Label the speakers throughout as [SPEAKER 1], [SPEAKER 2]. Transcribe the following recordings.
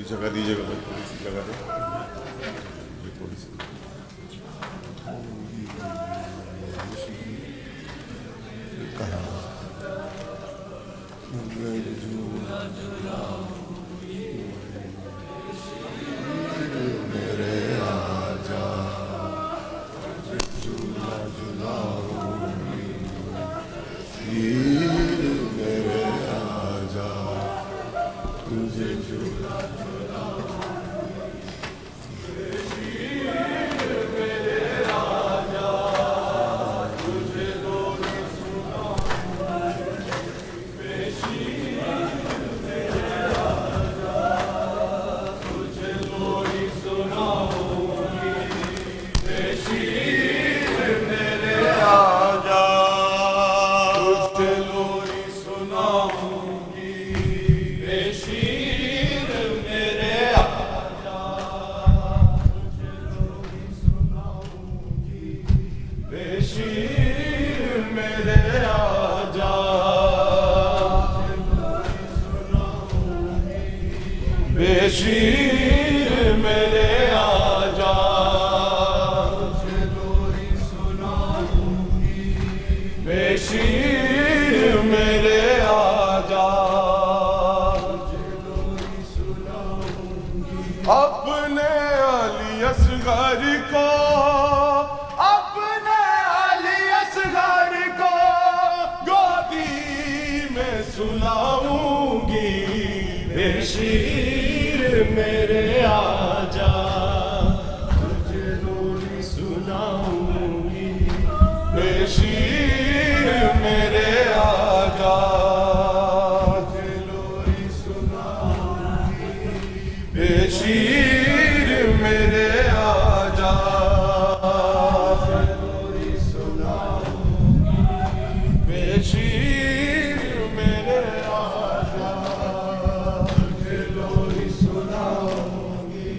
[SPEAKER 1] جگہ دیجیے گا بھائی، تھوڑی سی جگہ دیں تھوڑی سی.
[SPEAKER 2] شیر میرے آجا تجھے لوری سناؤں گی بے شیر میرے آجا تجھے لوری سناؤں گی اپنے علی اصغر کو اپنے علی اصغر کو گودی میں سناؤں گی بے شیر میرے آجا تجھے لوری سناؤں گی بے شیر میرے آجا تجھے لوری سناؤں گی بے شیر میرے آجا تجھے لوری سناؤں گی بے شیر میرے آجا تجھے لوری سناؤں گی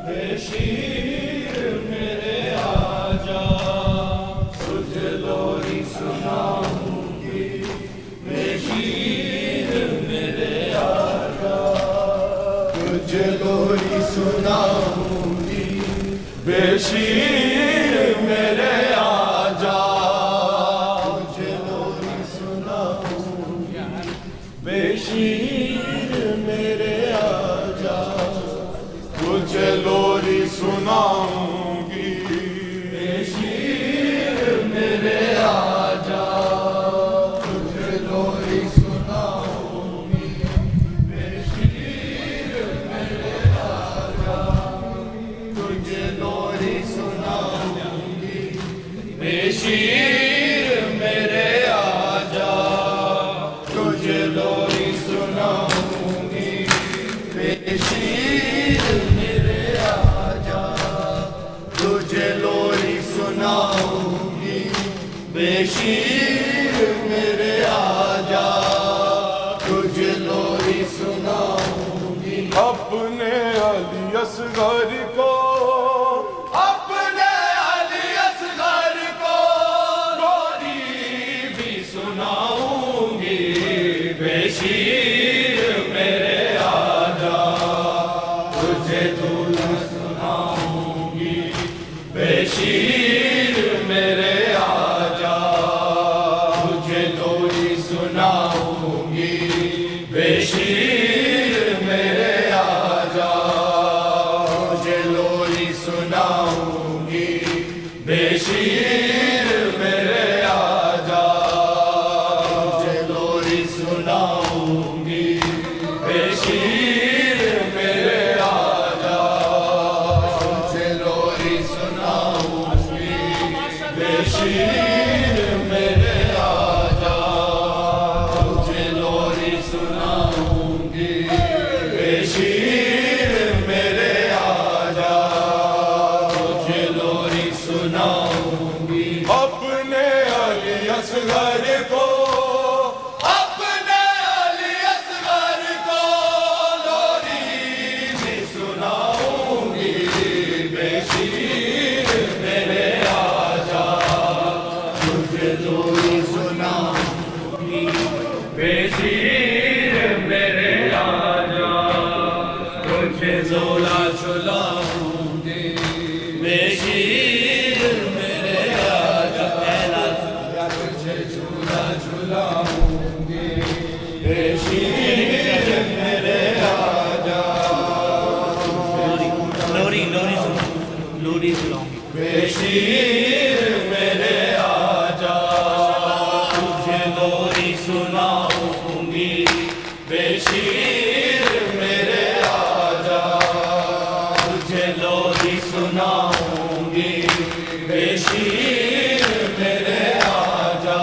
[SPEAKER 2] بے شیر میرے آجا تجھے لوری سناؤں گی بے شیر میرے آجا تجھے لوری سناؤں گی بے شیر میرے آجا تجھے لوری سناؤں گی بے شیر میرے آجا تجھے لوری سناؤں گی بے شیر میرے آجا تجھے لوری سناؤں گی بے شیر میرے آجا تجھے لوری سناؤں گی بے شیر میرے آجا تجھے لوری سناؤں گی بے شیر میرے آجا تجھے لوری سناؤں گی بے شیر میرے آجا تجھے لوری سناؤں گی اپنے علی اصغر کو اپنے علی اصغر کو لوری بھی سناؤں گی بے شیر میرے آجا تجھے دولہ سناؤں گی بے شیر میرے آجا تجھے لوری سناؤں گی بے شیر میرے آجا تجھے لوری سناؤں گی بے شیر میرے آجا تجھے لوری سناؤں گی بے شیر میرے آجا تجھے لوری سناؤں گی بے شیر میرے آجا تجھے لوری سناؤں گی بے شیر میرے آجا تجھے لوری سناؤں گی اپنے علی اصغر کو اپنے علی اصغر کو لوری بھی سناؤں گی بے شیر میرے آجا تجھے لوری سناؤں گی بے شیر میرے آجا
[SPEAKER 3] لوری سناؤں گی
[SPEAKER 2] بشیر میرے آجا تجھے لوری سناؤں گی بشیر میرے آجا تجھے لوری سناؤں گی بشیر میرے آجا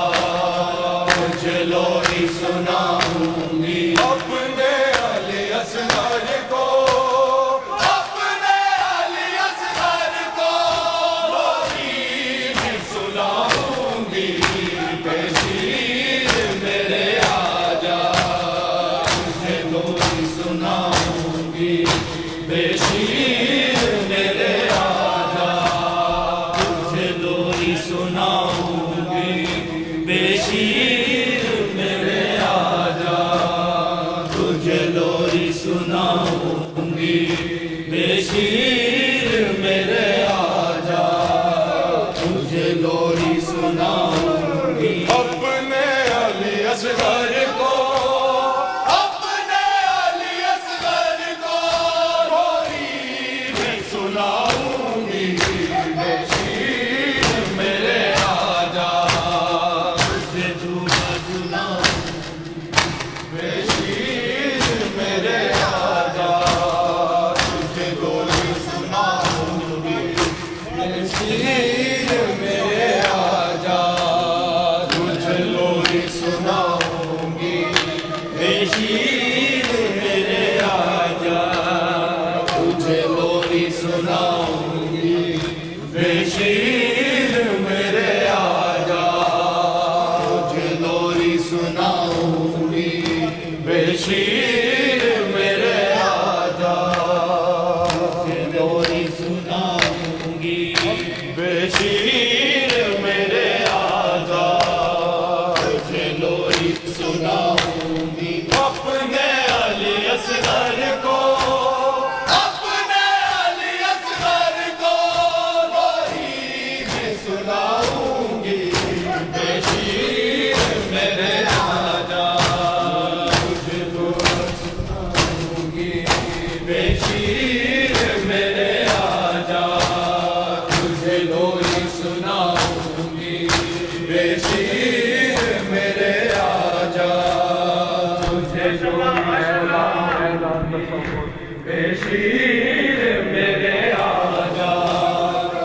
[SPEAKER 2] تجھے لوری سناؤں گی اپنے علی اصغر کو بشیر میرے آجا تجھے لوری سناؤں گی بشیر میرے آجا تجھے لوری سناؤں گی بشیر میرے آجا تجھے لوری سناؤں گی اپنے علی اصغر کو بشیر میرے آجا تجھے لوری سناؤں گی بشیر میرے آجا تجھے لوری سناؤں گی بشیر میرے آجا تجھے لوری سناؤں گی اپنے علی اصغر کو بشیر میرے آجا تجھے لوری سناؤں گی بشیر میرے آجا تجھے بشیر میرے آجا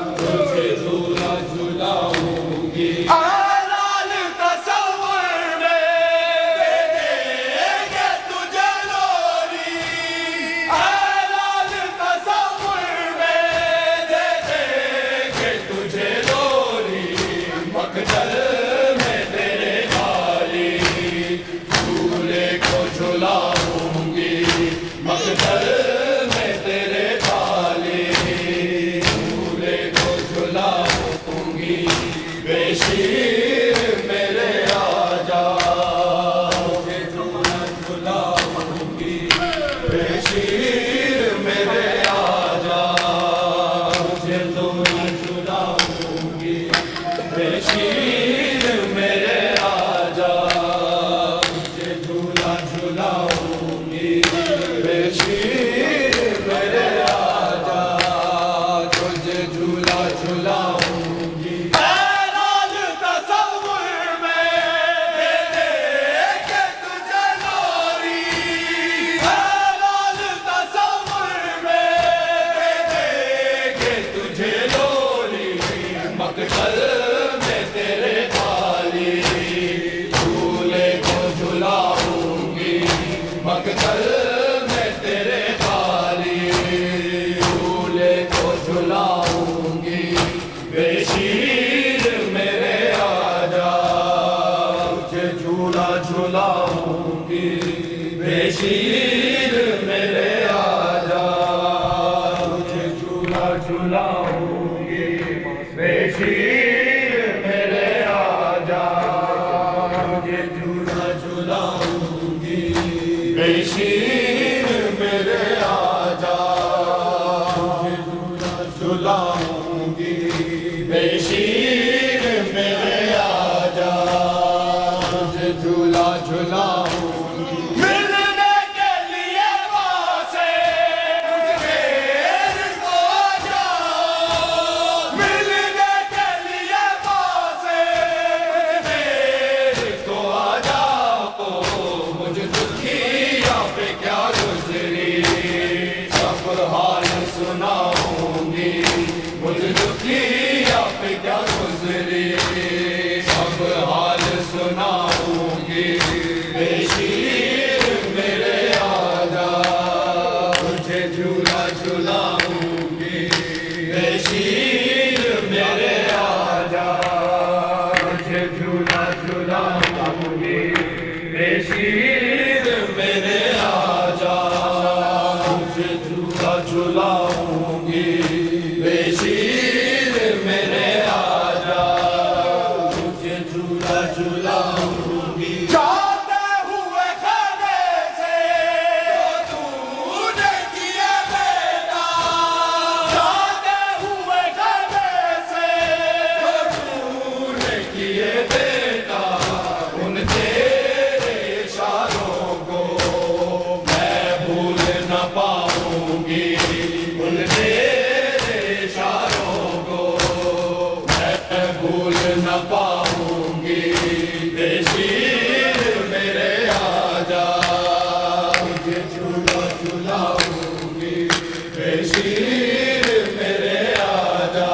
[SPEAKER 2] تجھے جھولا جھولاؤں گی بشیر میرے آجا تجھے جھولا جھولاؤں گی بشیر میرے آجا تجھے جھولا جھولاؤں گی بشیر میرے آجا تجھے جھولا جھولاؤں گی بشیر میرے آجا تجھے جھولا جھولاؤں گی مقتل میں تیرے خالی جھولے کو جھلاؤں گی بشیر میرے آجا تجھے جھولا جھلاؤں گی بشیر میرے آجا تجھے جھولا جھلاؤں گی بشیر میرے آجا تجھے جھولا جھلاؤں گی بشیر میرے آجا تجھے جھولا جھلاؤں گی بشیر میرے آجا تجھے جھولا جھلاؤں گی میری سب حال سناؤں گی بے شیر میرے آجا تجھے جھولا جھلاؤں گی بے شیر میرے آجا تجھے جھولا جھلاؤں گی بے شیر میرے آجا تجھے جھولا جھلاؤں گی بے شیر میرے آجا تجھے جھولا جھلاؤں گی جاتے ہوئے خانے سے تو نے کیا بیٹا جاتے ہوئے خانے سے تو نے کیے بیٹا ان تیرے اشاروں کو میں بھول نہ پاؤں گی ان تیرے اشاروں کو میں بھول نہ پاؤں گی بے شیر میرے آجا تجھے جھولا جھلاؤں گی بے شیر میرے آجا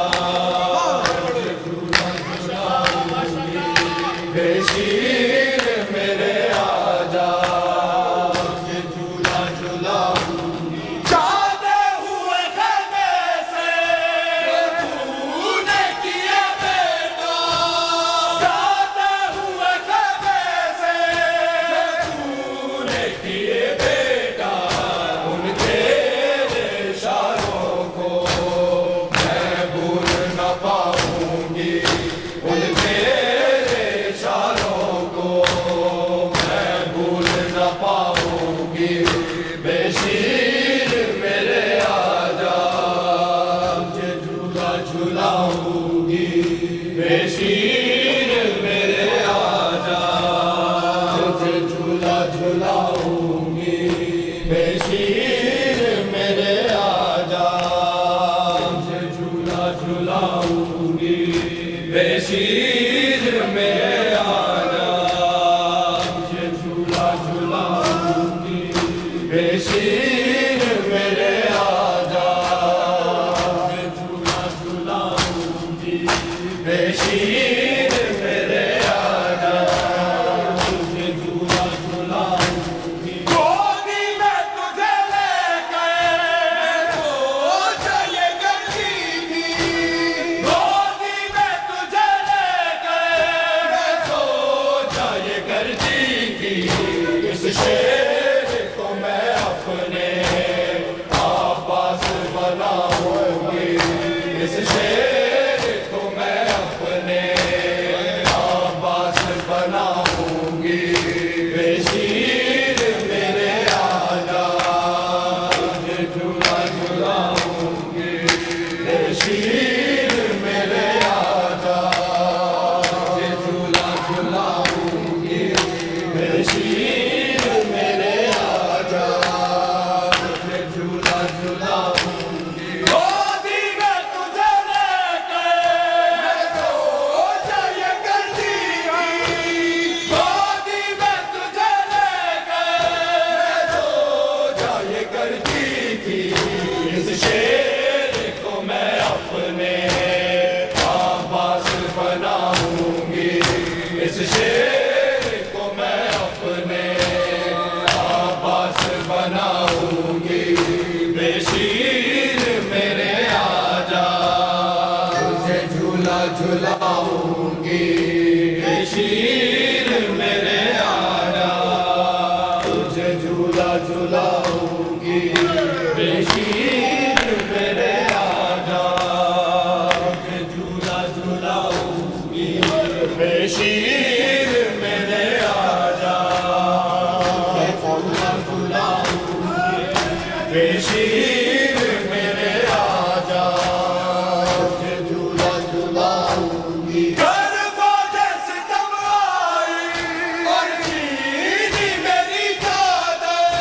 [SPEAKER 2] تجھے جھولا جھلاؤں گی بے شیر میرے آجا تجھے جھولا جھلاؤں گی جاتے ہوئے خیمے سے تو نے کیا بیٹا جاتے ہوئے خیمے سے تو نے کیے بیٹا ان تیرے اشاروں کو میں بھول نہ پاؤں گی ان تیرے اشاروں کو میں بھول نہ پاؤں گی بے شیر میرے آجا تجھے جھولا جھلاؤں گی بے شیر میرے آجا تجھے جھولا جھلاؤں گی بے شیر میرے آجا تجھے جھولا جھلاؤں گی بے شیر میرے آجا تجھے جھولا جھلاؤں گی بے شیر میرے آجا تجھے جھولا جھلاؤں گی بے شیر میرے آجا تجھے جھولا جھلاؤں گی گودی میں تجھے لے کے تو چلے کرتی تھی گودی میں تجھے لے کے تو چلے کرتی تھی اس شیر کو میں اپنے آپاس بناؤں گی اس شیر کو میں اپنے آپاس بناؤں گی بے شیر میرے آجا تجھے جھولا جھلاؤں گی بے شیر میرے آجا تجھے جھولا جھلاؤں گی بے شیر میرے آجا تجھے جھولا جھلاؤں گی گودی میں تجھے لے کے میں تو چاہیے کرتی تھی گودی میں تجھے لے کے میں تو چاہیے کرتی تھی اس شیر کو میں اپنے آباس بناؤں گی اس شیر کو میں اپنے آباس بناؤں گی بے شیر میرے آجا تجھے جھولا جھلاؤں گی بے شیر میرے آجا تجھے جھولا جھلاؤں گی بے شیر میرے آجا تجھے جھولا جھلاؤں گی بے شیر میرے آجا تجھے جھولا جھلاؤں گی بے شیر میرے آجا تجھے جھولا جھلاؤں گی گھر فوجے سے تب آئی اور چینی میری چادر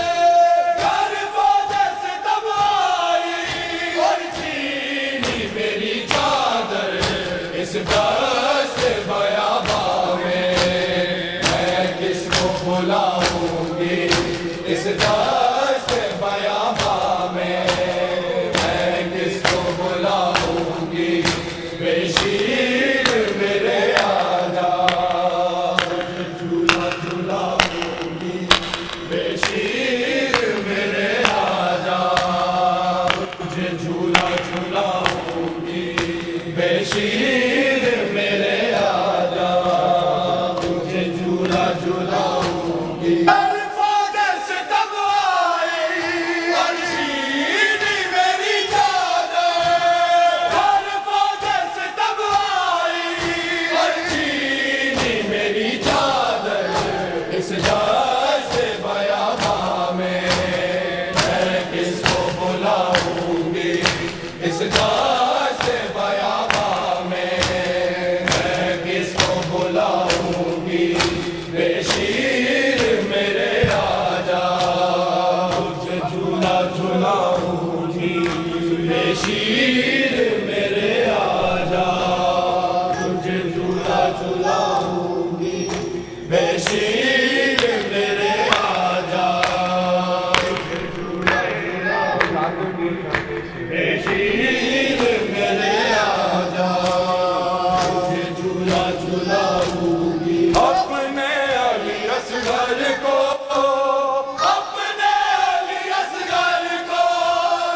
[SPEAKER 2] گھر فوجے سے تب آئی اور چینی میری چادر اس دشت بیاباں میں کس کو بلاؤں گی اس دشت بیاباں میں کس کو بلاؤں گی بے شیر جھولا جھلاؤں گی اپنے علی اصغر کو اپنے علی اصغر کو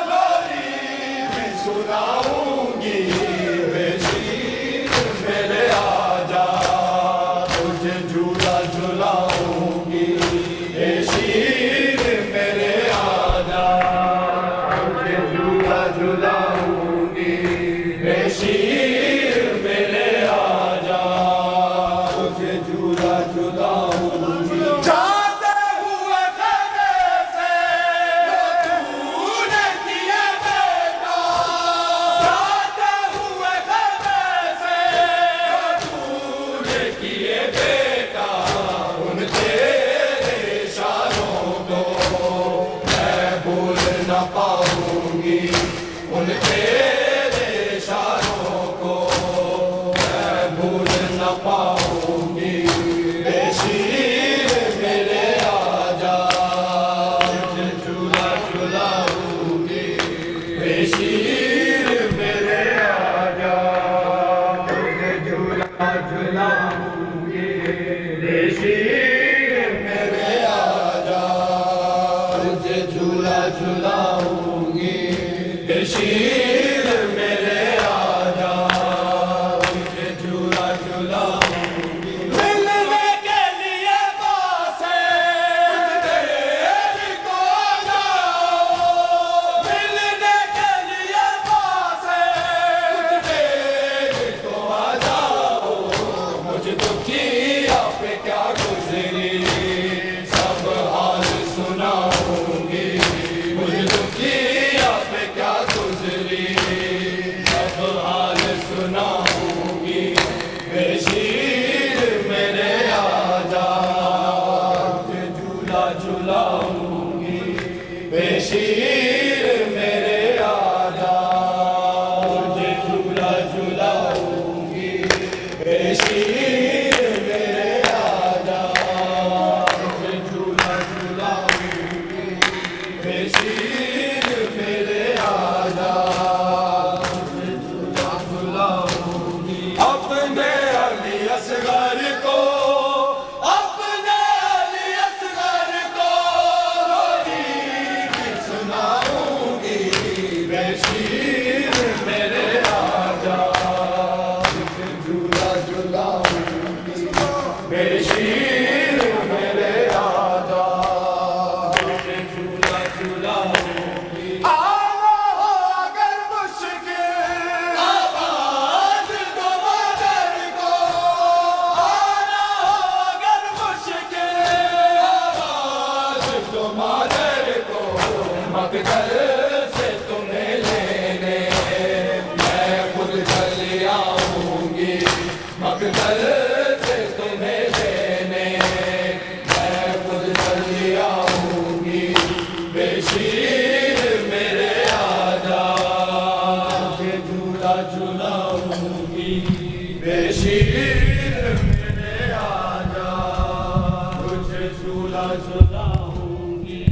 [SPEAKER 2] لوری میں سناؤں گی بے شیر میرے آجا تجھے جھولا جھلاؤں گی بے شیر میرے آجا تجھے جھولا جھلاؤں گی بے شیر میرے آجا تجھے جھولا جھلاؤں گی جاتے ہوئے خیمے سے تو نے کیے بیٹا جاتے ہوئے خیمے سے تو نے کیے بیٹا ان تیرے اشاروں کو میں بھول نہ پاؤں گی ان تیرے اشاروں کو میں بھول نہ پاؤں گی بے شیر میرے آجا تجھے جھولا جھلاؤں گی بے شیر میرے آجا تجھے جھولا جھلاؤں گی بے شیر میرے آجا تجھے جھولا جھلاؤں گی بے شیر میرے آجا تجھے جھولا جھلاؤں گی ملنے کے لیے باسے تیری کو جاؤ ملنے کے لیے باسے تیری کو آ جاؤ مجھ دکھیا پہ کیا گزری سب حال سناؤں گی مجھ دکھیا پہ کیا گزری سب حال سناؤں گی بے شیر میرے آجا تجھے جھولا جھلاؤں گی بے شیر میرے آجا تجھے جھولا جھلاؤں گی بے شیر میرے آجا تجھے جھولا جھلاؤں گی بے شیر میرے آجا تجھے جھولا جھلاؤں گی اپنے علی اصغر کو اپنے علی اصغر کو لوری بھی سناؤں گی بے شیر میرے آجا تجھے جھولا جھلاؤں گی بے شیر میرے آجا تجھے جھولا جھلاؤں گی آنا ہو اگر مشکل آواز دو مادر کو آنا ہو اگر مشکل آواز دو مادر کو مقتل سے تمہیں لینے میں خود چلی آؤں گی مقتل سے تمہیں لینے میں خود چلی آؤں گی بے شیر میرے آجا تجھے جھولا جھلاؤں گی بے شیر میرے آجا تجھے جھولا جھلاؤں گی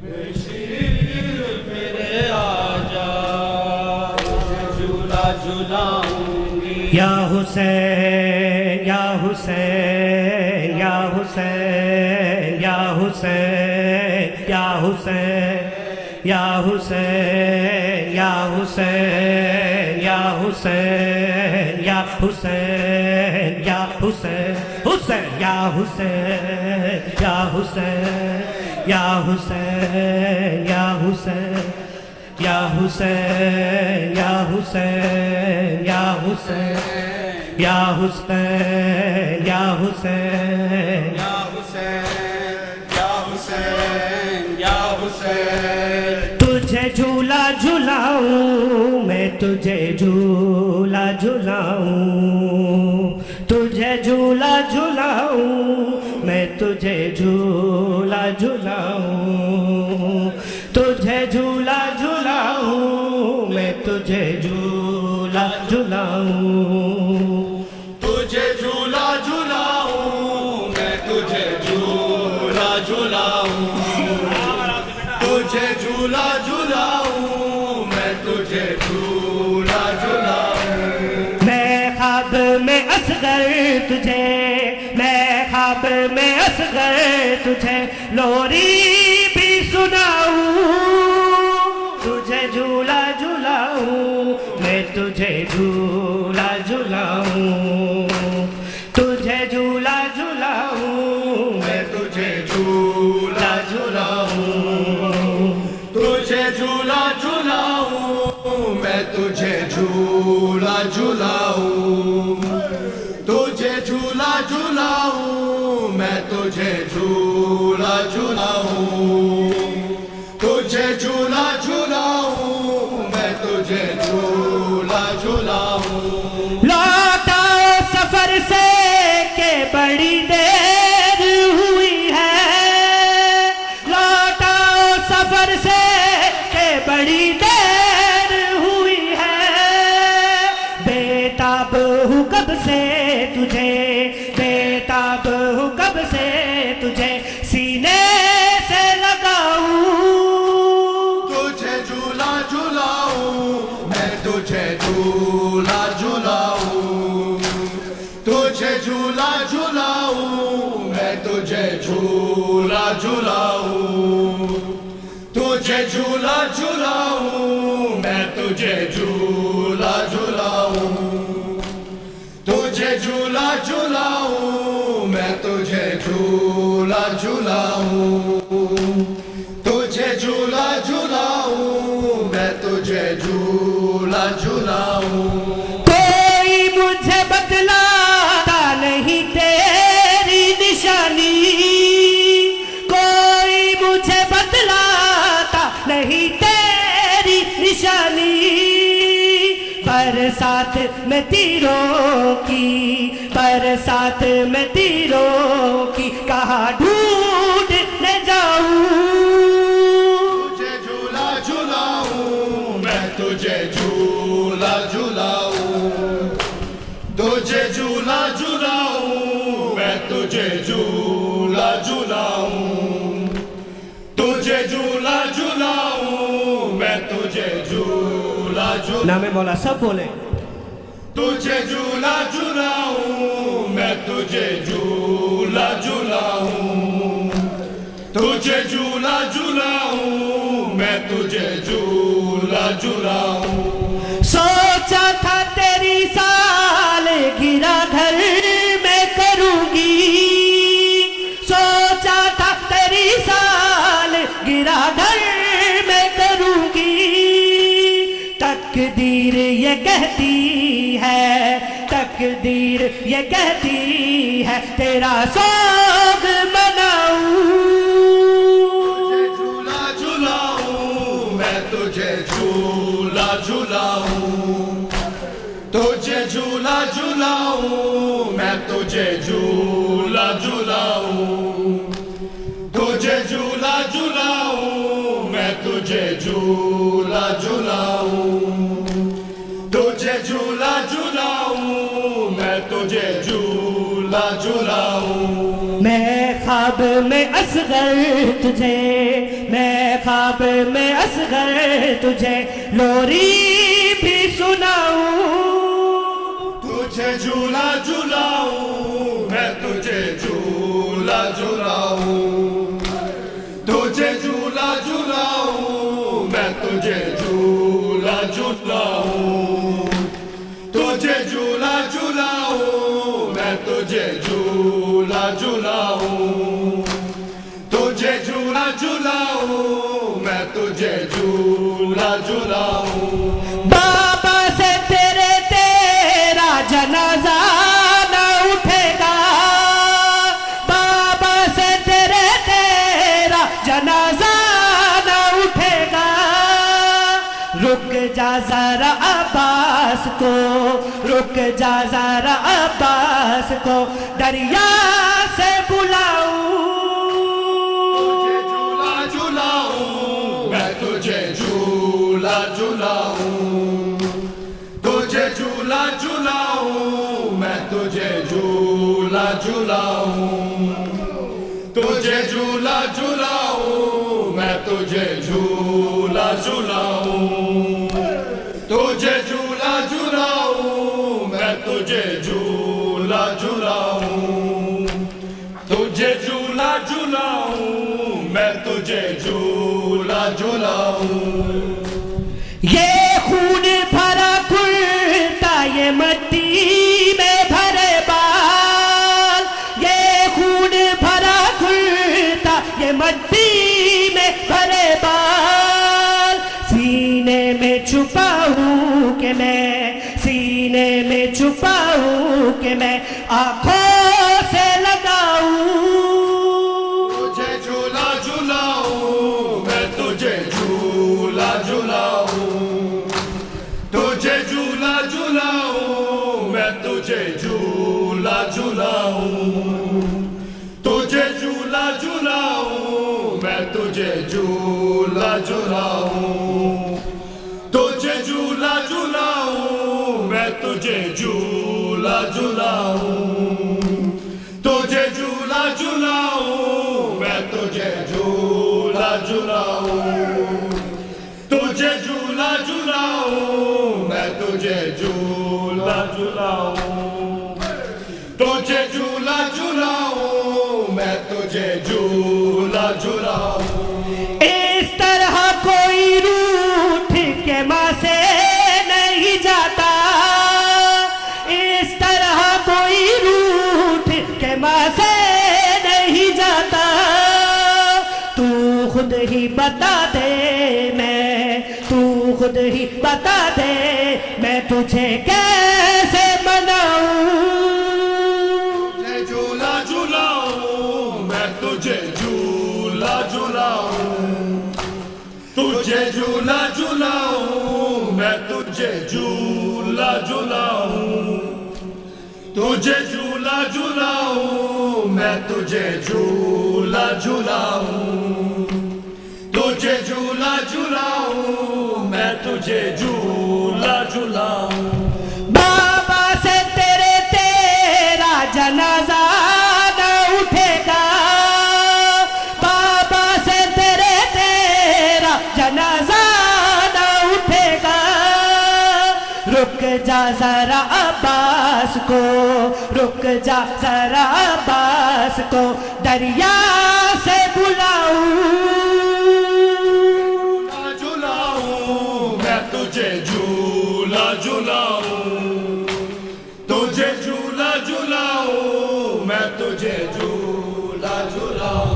[SPEAKER 2] بے شیر میرے آجا تجھے جھولا جھلاؤں گی
[SPEAKER 3] یا حسین یا حسین یا حسین یا حسین یا حسین یا حسین یا حسین یا حسین یا حسین یا حسین حسین یا حسین یا حسین یا حسین یا حسین یا حسین یا حسین یا حسین یا حسین یا حسین
[SPEAKER 2] یا حسین یا حسین یا حسین
[SPEAKER 3] تجھے جھولا جھلاؤں میں تجھے جھولا جھلاؤں تجھے جھولا جھلاؤں میں تجھے جھولا جھلاؤں تجھے جھولا جھلاؤں میں تجھے جھولا جھلاؤں
[SPEAKER 2] تجھے جھولا جھلاؤں میں تجھے جھولا جھلاؤں تجھے جھولا جھلاؤں میں تجھے جھولا جھلاؤں
[SPEAKER 3] میں خواب میں اصغر تجھے میں خواب میں اصغر تجھے لوری بھی سناؤں تجھے جھولا جھلاؤں میں تجھے جھولا جھلاؤں تجھے جھولا جھلاؤں میں تجھے جھولا جھلاؤں
[SPEAKER 2] تجھے جھولا جھلاؤں میں تجھے جھولا جھلاؤں تجھے جھولا جھلاؤں میں تجھے جھولا جھلاؤں تجھے جھولا جھلاؤں میں تجھے جھولا جھلاؤں
[SPEAKER 3] لوٹا سفر سے کہ بڑی دیر ہوئی ہے لوٹا سفر سے کہ بڑی دیر ہوئی ہے بیتاب ہوں کب سے تجھے بیتاب ہوں کب سے تجھے سینے سے لگاؤں
[SPEAKER 2] تجھے جھولا جھلاؤں میں تجھے جھولا جھلاؤں تجھے جھولا جھلاؤں میں تجھے جھولا جھلاؤں تجھے جھولا جھلاؤں میں تجھے جھولا جھلاؤں تجھے جھولا جھلاؤں میں تجھے جھولا جھلاؤں تجھے جھولا جھلاؤں میں تجھے جھولا جھلاؤں
[SPEAKER 3] کوئی مجھے بدلاتا نہیں تیری نشانی کوئی مجھے بدلاتا نہیں تیری نشانی برسات میں تیروں کی برسات میں تیروں کی کہاں ڈھونڈنے جاؤں
[SPEAKER 2] تجھے جھولا جھلاؤں میں تجھے جھولا جھلاؤں تجھے جھولا جھلاؤں میں تجھے جھولا جھلاؤں تجھے جھولا جھلاؤں میں تجھے جھولا جھلاؤں
[SPEAKER 3] نام مولا سب بولیں
[SPEAKER 2] تجھے جھولا جھلاؤں میں تجھے جھولا جھلاؤں تجھے جھولا جھلاؤں میں تجھے جھولا جھلاؤں
[SPEAKER 3] سوچا تھا تیری سال گرا گھر میں کروں گی سوچا تھا تیری سال گرا گھر میں کروں گی تقدیر یہ کہتی ہے تقدیر یہ کہتی ہے تیرا سوگ مناؤں
[SPEAKER 2] تجھے جھولا جھلاؤں میں تجھے جھولا جھلاؤں تجھے جھولا جھلاؤں میں تجھے جھولا جھلاؤں تجھے جھولا جھلاؤں میں تجھے جھولا جھلاؤں تجھے جھولا جھلاؤں میں تجھے جھولا جھلاؤں
[SPEAKER 3] میں خواب میں اصغر تجھے میں خواب میں اصغر تجھے لوری بھی سناؤں
[SPEAKER 2] تجھے جھولا جھلاؤں میں تجھے جھولا جھلاؤں تجھے جھولا جھلاؤں میں تجھے جھولا جھلاؤں تجھے جھولا جھلاؤں میں تجھے جھولا جھلاؤں تجھے جھولا جھلاؤں میں تجھے جھولا جھلاؤں
[SPEAKER 3] بابا سے تیرا جنازہ نہ اٹھے گا بابا سے تیرا جنازہ نہ اٹھے گا رک جا ذرا عباس کو رک جا ذرا عباس کو دریا سے بلاؤں
[SPEAKER 2] تجھے جھولا جھلاؤں تجھے جھولا جھلاؤں میں تجھے جھولا جھلاؤں تجھے جھولا جھلاؤں میں تجھے جھولا جھلاؤں تجھے جھولا جھلاؤں میں تجھے جھولا جھلاؤں تجھے جھولا جھلاؤں میں تجھے جھولا جھلاؤں
[SPEAKER 3] یہ خون بھرا کرتا یہ مٹی میں بھرے بال یہ خون بھرا کرتا یہ مٹی میں بھرے بال سینے میں چھپاؤں کہ میں سینے میں چھپاؤں کہ میں آنکھوں سے لگاؤں
[SPEAKER 2] تجھے جھولا جھلاؤں میں تجھے جھولا جھلاؤں تجھے جھولا جھلاؤں میں تجھے جھولا جھلاؤں تجھے جھولا جھلاؤں میں تجھے جھولا جھلاؤں تجھے جھولا جھلاؤں میں تجھے جھولا جھلاؤں تجھے جھولا جھلاؤں میں تجھے جھولا جھلاؤں تجھے جھولا جھلاؤں میں تجھے جھولا جھلاؤں تجھے جھولا جھلاؤں میں تجھے جھولا جھلاؤں
[SPEAKER 3] اس طرح کوئی روٹھ کے ماں سے نہیں جاتا اس طرح کوئی روٹھ کے ماں سے نہیں جاتا تو خود ہی بتا دے تو خود ہی بتا دے میں تجھے کیسے مناؤں
[SPEAKER 2] تجھے جھولا جھلاؤں میں تجھے جھولا جھلاؤں تجھے جھولا جھلاؤں میں تجھے جھولا جھلاؤں تجھے جھولا جھلاؤں میں تجھے جھولا جھلاؤں تجھے جھولا جھلاؤں میں تجھے جھولا جھلاؤں
[SPEAKER 3] بابا سے تیرا جنازہ نہ اٹھے گا بابا سے تیرا جنازہ نہ اٹھے گا رک جا ذرا عباس کو رک جا ذرا عباس کو دریا سے بلاؤں
[SPEAKER 2] تجھے جھولا جھلاؤں تجھے جھولا جھلاؤں میں تجھے جھولا جھلاؤں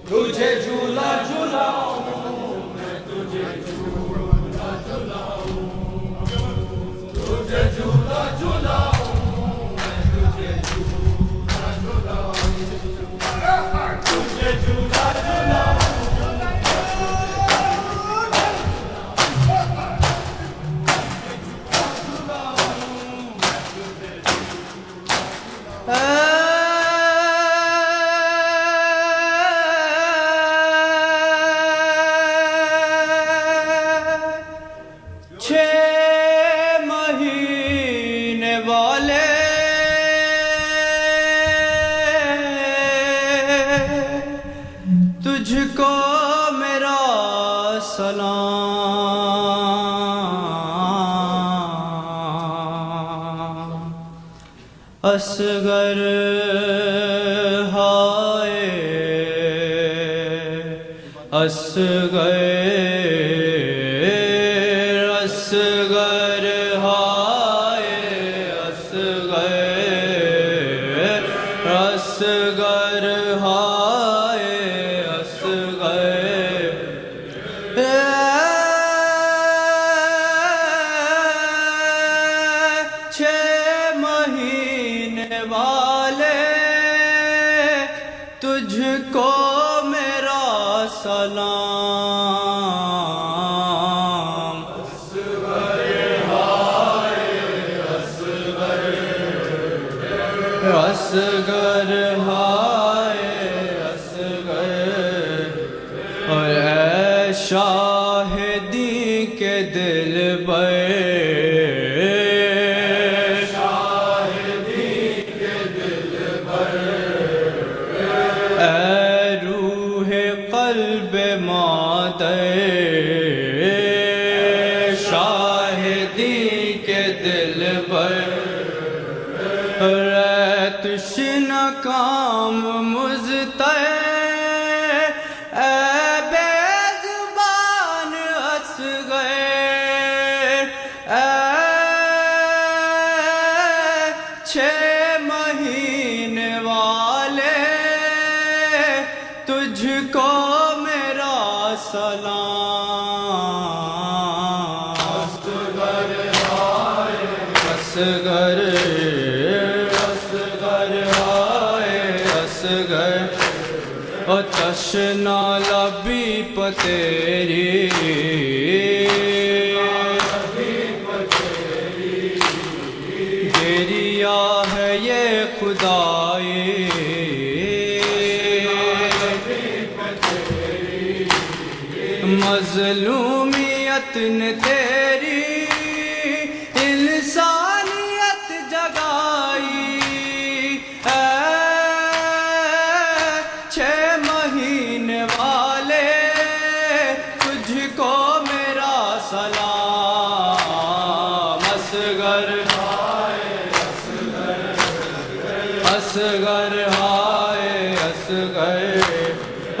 [SPEAKER 2] تجھے جھولا جھلاؤں میں تجھے جھولا جھلاؤں تجھے جھولا جھلاؤں میں تجھے جھولا جھلاؤں تجھے جھولا جھلاؤں
[SPEAKER 4] تجھ کو میرا سلام اصغر ہائے اصغر اصغر ہائے اصغر اصغر ہائے اصغر چھ مہینے والے تجھ کو میرا سلام اصغر ہائے اصغر اور اے شاہدی کے دل بر شاہدی کے دل بر اے روح قلب مادر شاہدی کے دل بر تشنہ کام مزتع اے بے زبان اصغر اے 6 مہینے والے تجھ کو میرا سلام اصغر اصغر ہائے اصغر او تشنا لبی پتیری گریا ہے یہ خدائی مظلومیت نے تیری انسانیت جگائی اے 6 مہینے والے تجھ کو میرا سلام اصغر اصغر ہائے اصغر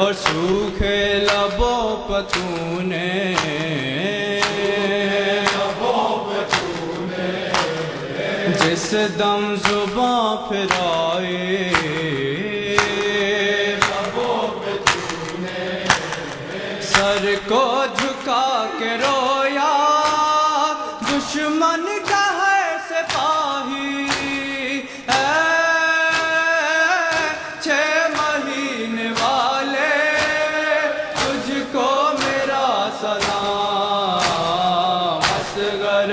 [SPEAKER 4] اور سوکھے لبوں پتونے جس دم زباں پھرائے سر کو جھکا کے رویا دشمن کا ہے سپاہی اے 6 مہینے والے تجھ کو میرا سلام اصغر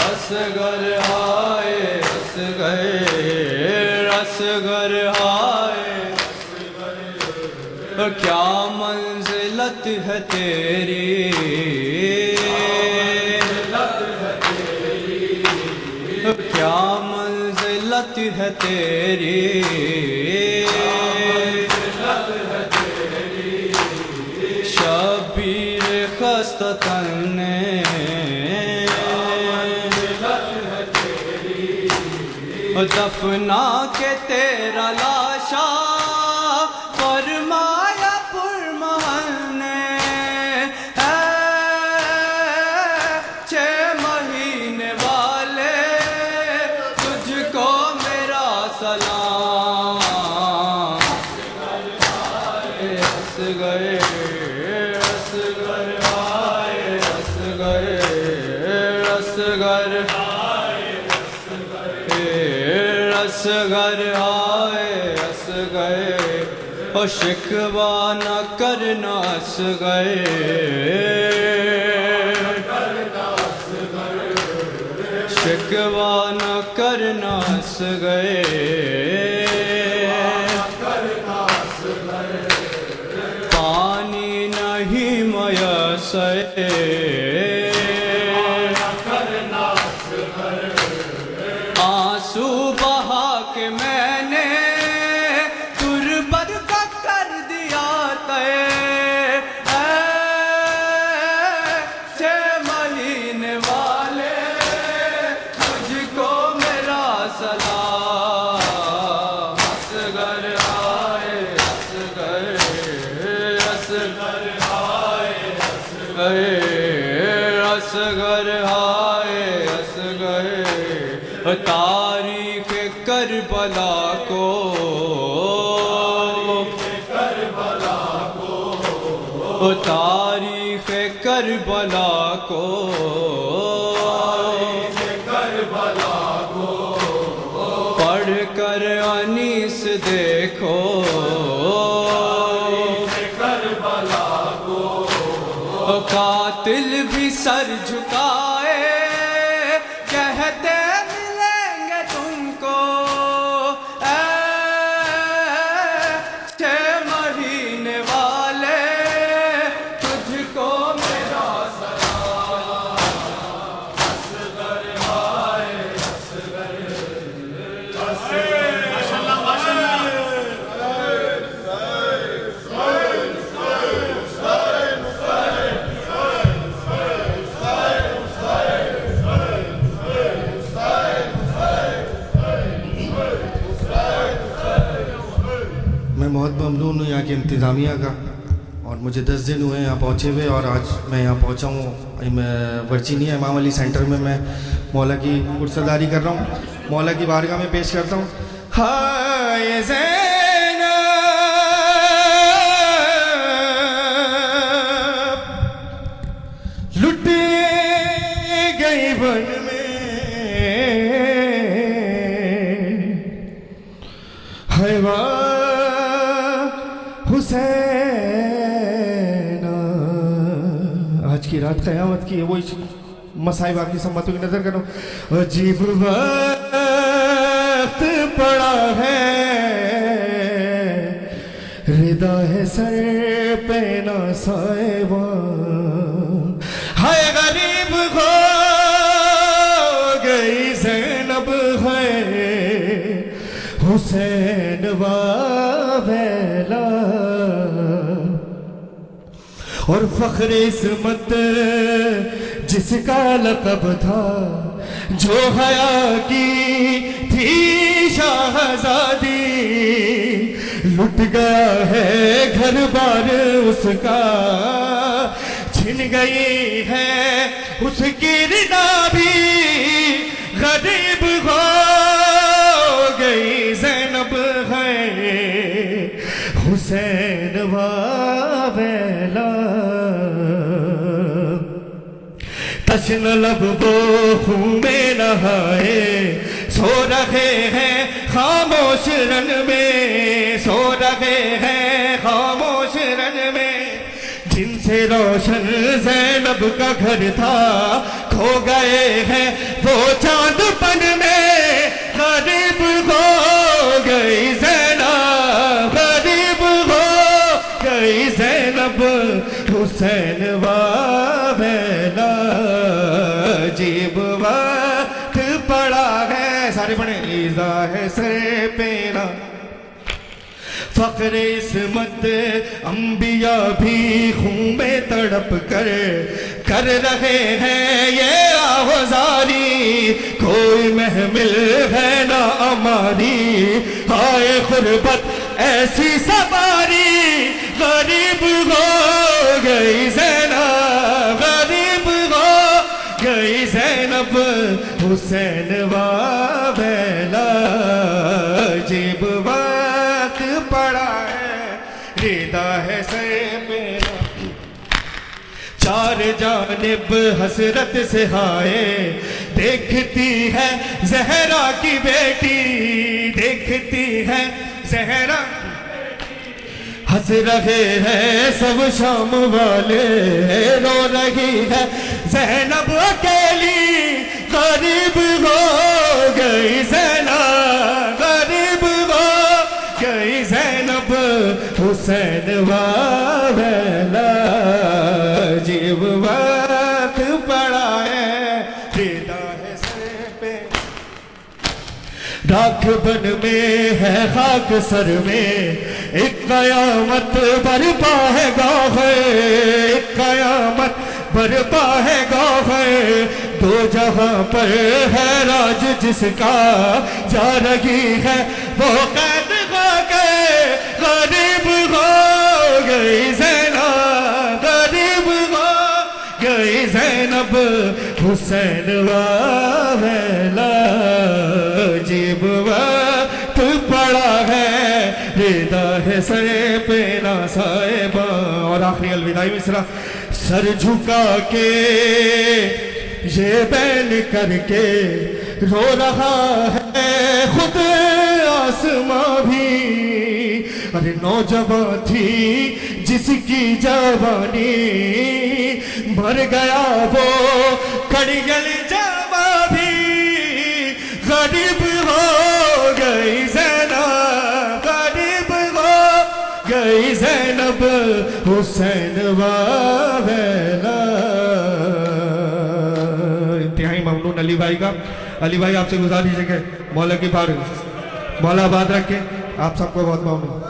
[SPEAKER 4] اصغر ہائے اصغر اصغر ہائے کیا منزلت ہے تیری کیا منزلت ہے تیری شبیر خستہ تن نے دفنا کے تیرا لاشا فرمایا پرمہن نے اے 6 مہینے والے تجھ کو میرا سلام اصغر اصغر ہائے اصغر اصغر اصغر ہائے اصغر اور شکوہ نہ کرنا اصغر شکوہ نہ کرنا اصغر پانی نہیں میسر آنسو بہا کے میں نے تربت کا کر دیا طے اے 6 مہینے والے تجھ کو میرا سلام اصغر ہائے اصغر اصغر ہائے اصغر ہائے اصغر تاریخ کربلا کو تاریخ کربلا کو پڑھ کر انیس دیکھو قاتل بھی سر جھکائے کہتے ملیں گے تم کو اے 6 مہینے والے تجھ کو میرا سلام اصغر ہائے اصغر
[SPEAKER 5] کی انتظامیہ کا، اور مجھے 10 دن ہوئے یہاں پہنچے ہوئے، اور آج میں یہاں پہنچا ہوں ورچینیا امام علی سینٹر میں مولا کی پرسداری کر رہا ہوں، مولا کی بارگاہ میں پیش کرتا ہوں.
[SPEAKER 4] ہائے زینب
[SPEAKER 5] لٹ گئی بن میں حیوان حسین. آج کی رات قیامت کی ہے، وہی مسائب آپ کی سمتوں کی نظر کرو. عجیب وقت پڑا ہے، ردا ہے سر پہ نہ سائبان. ہائے غریب ہو گئی زینب ہے حسین واویلا، اور فخر عصمت جس کا لقب تھا، جو حیا کی تھی شاہزادی، لٹ گیا ہے گھر بار اس کا، چھن گئی ہے اس کی رنا بھی، غریب ہو گئی زینب ہے حسین واویلا. تشن لب وہ خون میں نہائے، سو رہے ہیں خاموش رن میں، سو رہے ہیں خاموش رن میں. جن سے روشن زینب کا گھر تھا، کھو گئے ہیں وہ چاند پن میں. غریب ہو گئی زینب، غریب ہو گئی زینب حسین واویلا. عجیب وقت پڑا ہے، سارے پڑھیں. ایزا ہے سر پینا فخر عصمت، انبیاء بھی خون میں تڑپ کر رہے ہیں یہ آوازاری. کوئی محمل ہے نہ ہماری، ہائے غربت ایسی سواری. غریب ہو گئی زینب، غریب ہو گئی زینب حسین واویلا. عجیب وقت پڑا ہے، ردا ہے سر پہ. چار جانب حسرت سے ہائے، دیکھتی ہے زہرا کی بیٹی، دیکھتی ہے زہرا. ہنس رہے ہیں سب شام والے، رو رہی ہے زینب اکیلی. غریب ہو گئی زینب، غریب ہو گئی زینب حسین واویلا. عجیب وقت پڑا ہے، ردا ہے سر پہ. راکھ بن میں ہے خاک سر میں، ایک قیامت برپا ہے گاہ، ایک قیامت برپا ہے گاہ. دو جہاں پر ہے راج جس کا، جا رہی ہے وہ قید ہو کے. غریب ہو گئی زینب، غریب ہو گئی زینب حسین واویلا. عجیب وقت پڑا ہے، ردا ہے سر پہ نہ صاحبہ. اور آخری الوداعی مصرع. سر جھکا کے یہ بین کر کے رو رہا ہے خود آسماں بھی. ارے نوجوان تھی جس کی جوانی، مر گیا وہ کڑیل جوان بھی. غریب ہو گئی زینب، غریب ہو گئی زینب حسین واویلا. انتہائی ممنون علی بھائی کا. علی بھائی آپ سے گزارش ہے کہ مولا کی بار مولا آباد رکھے. آپ سب کو بہت ممنون.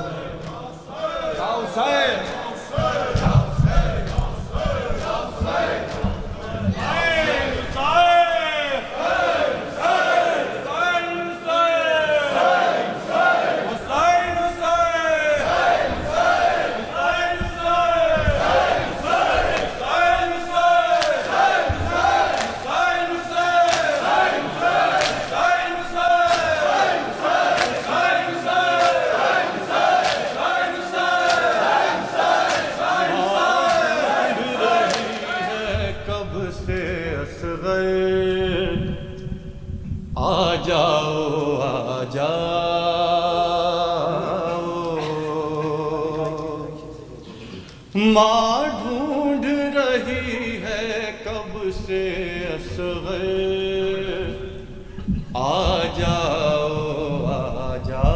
[SPEAKER 2] آ جاؤ آ جاؤ ماں ڈھونڈ رہی ہے کب سے اصغر آ جاؤ آ جاؤ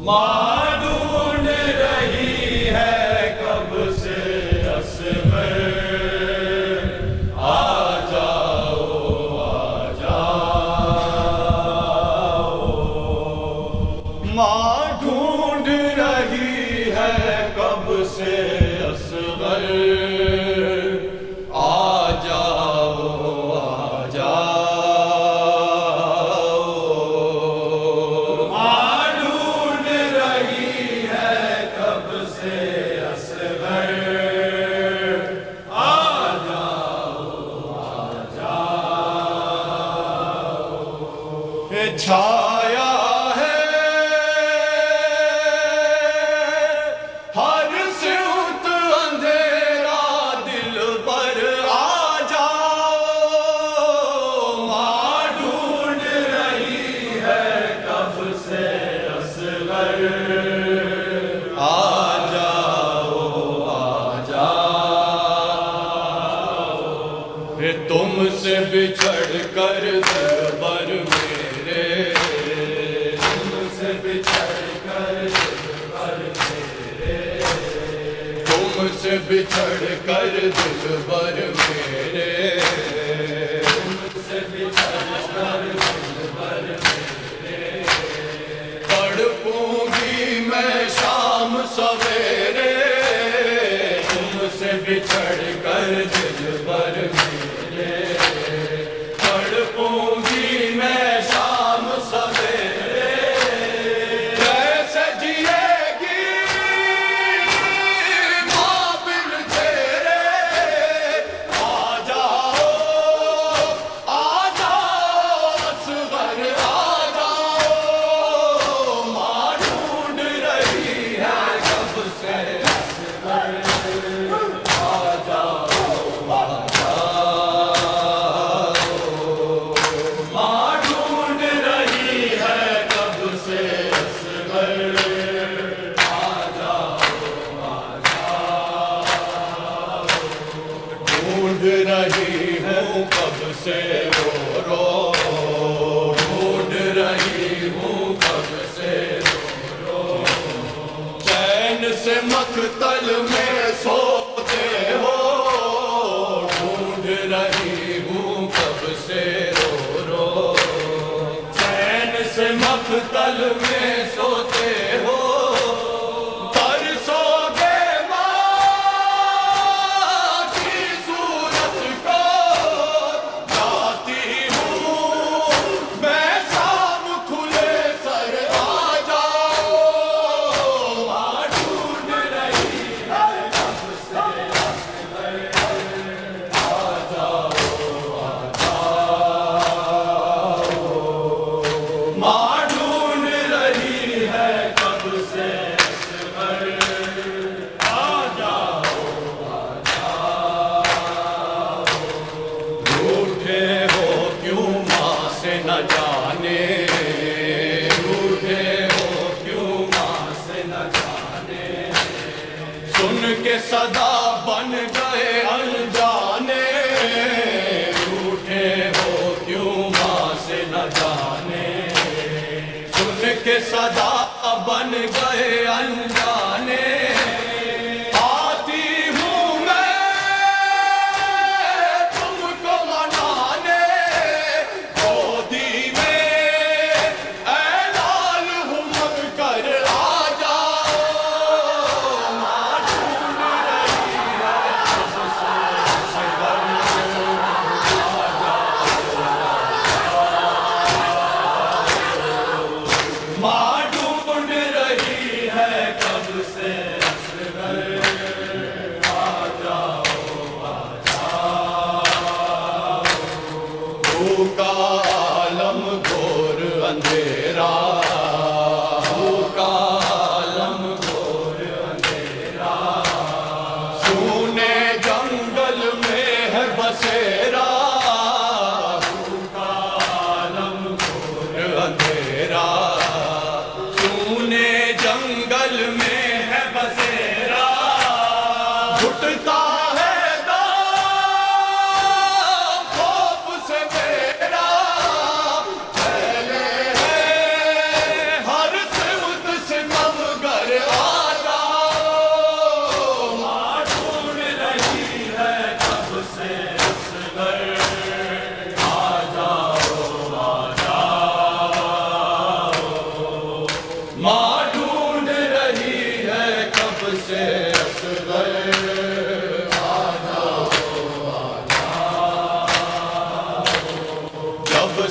[SPEAKER 2] ماں ڈھونڈ رہی ہے کب سے اصغر آ جاؤ آ جاؤ ماں ڈھونڈ رہی ہے کب سے اصغر آ جاؤ آ جاؤ ماں ڈھونڈ رہی ہے کب سے اصغر آ جاؤ چھایا ہے ہر صوت اندھیرا دل پر آ جاؤ ماں ڈھونڈ رہی ہے کب سے اصغر آ جاؤ آ جاؤ تم سے بچھڑ کر دلبر میرے تم سے بچھڑ کر دلبر میرے تم سے بچھڑ کر دلبر میرے تم سے بچھڑ کر دلبر میرے تڑپوں گی میں شام سویرے تم سے بچھڑ کر دلبر میرے تڑپوں گی میں شام سویرے کیسے جیے گی ماں بن تیرے آ جاؤ اصغر آ جاؤ ماں ڈھونڈ رہی ہے کب سے اصغر آ جاؤ ماں ڈھونڈ رہی ہے کب سے اصغر آ جاؤ ڈھونڈ رہی ہوں کب سے رو رو ڈھونڈ رہی ہوں کب سے رو رو چین سے مقتل میں سوتے ہو ڈھونڈ رہی ہوں کب سے رو رو چین سے مقتل میں سوتے ہو ترسو گے ماں کی صورت کو جاتی ہوں میں شام کھلے سر آ جاؤ ماں ڈھونڈ رہی ہے کب سے اصغر آ جاؤ ماں ڈھونڈ رہی ہے کب سے اصغر آ جاؤ روٹھے ہو کیوں ماں سے نہ جانے روٹھے ہو کیوں ماں سے نہ جانے سن کے صدا بن گئے انجانے روٹھے ہو کیوں ماں سے نہ جانے سن کے صدا بن گئے انجانے آتی ہوں میں تم کو منانے گودی میں اے لال ہمت کر آ جاؤ ماں ڈھونڈ رہی ہے کب سے اصغر ماں ڈھونڈ رہی ہے کب سے اصغر آ جاؤ بھوکا عالم گھور اندھیرا بھوکا عالم گھور اندھیرا سونے جنگل میں ہے بسیرا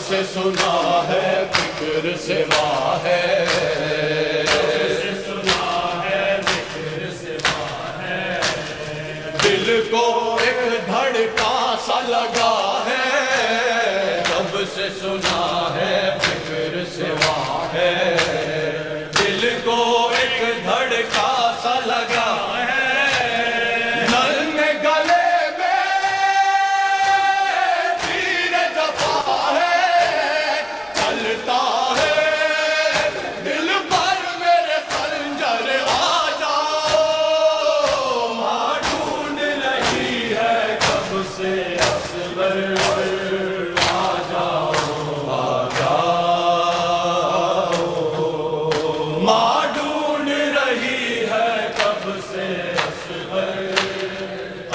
[SPEAKER 2] سے سنا ہے فکر سوا ہے، دل کو ایک دھڑکا سا لگا ہے، کب سے سنا ہے فکر سوا ہے، دل کو ایک دھڑکا سا لگا ہے، نرم گلے میں تیر جفا ہے، چلتا ہے دل پر میرے خنجر آ جاؤ، ماں ڈھونڈ رہی ہے کب سے اصغر، آ جاؤ آ جاؤ، ماں ڈھونڈ رہی ہے کب سے اصغر،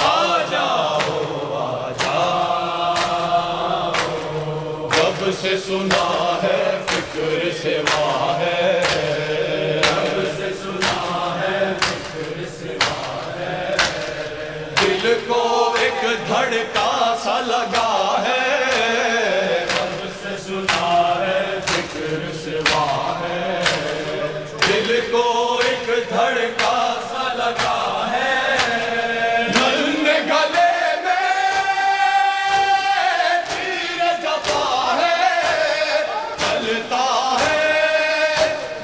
[SPEAKER 2] آ جاؤ آ جاؤ، کب سے سنا ہے فکر سوا ہے، کب سے سنا ہے فکر سوا ہے، دل کو ایک دھڑکا سا لگا ہے، کب سے سنا ہے فکر سوا ہے، دل کو ایک دھڑکا سا لگا ہے، نرم گلے میں تیر جفا ہے، چلتا ہے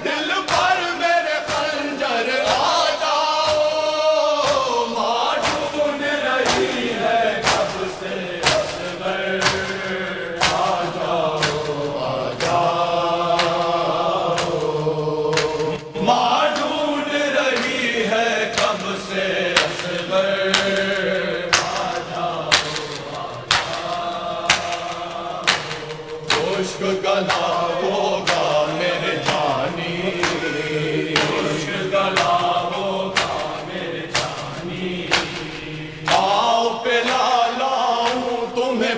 [SPEAKER 2] دل پر میرے خنجر، آ جاؤ، ماں ڈھونڈ رہی ہے کب سے اصغر، آ جاؤ آ جاؤ، ماں ڈھونڈ رہی ہے کب سے اصغر، آ جاؤ آ جاؤ، خشک گلا ہوگا میرے جانی، خشک گلا ہوگا میرے جانی، آؤ پلا لاؤں تمہیں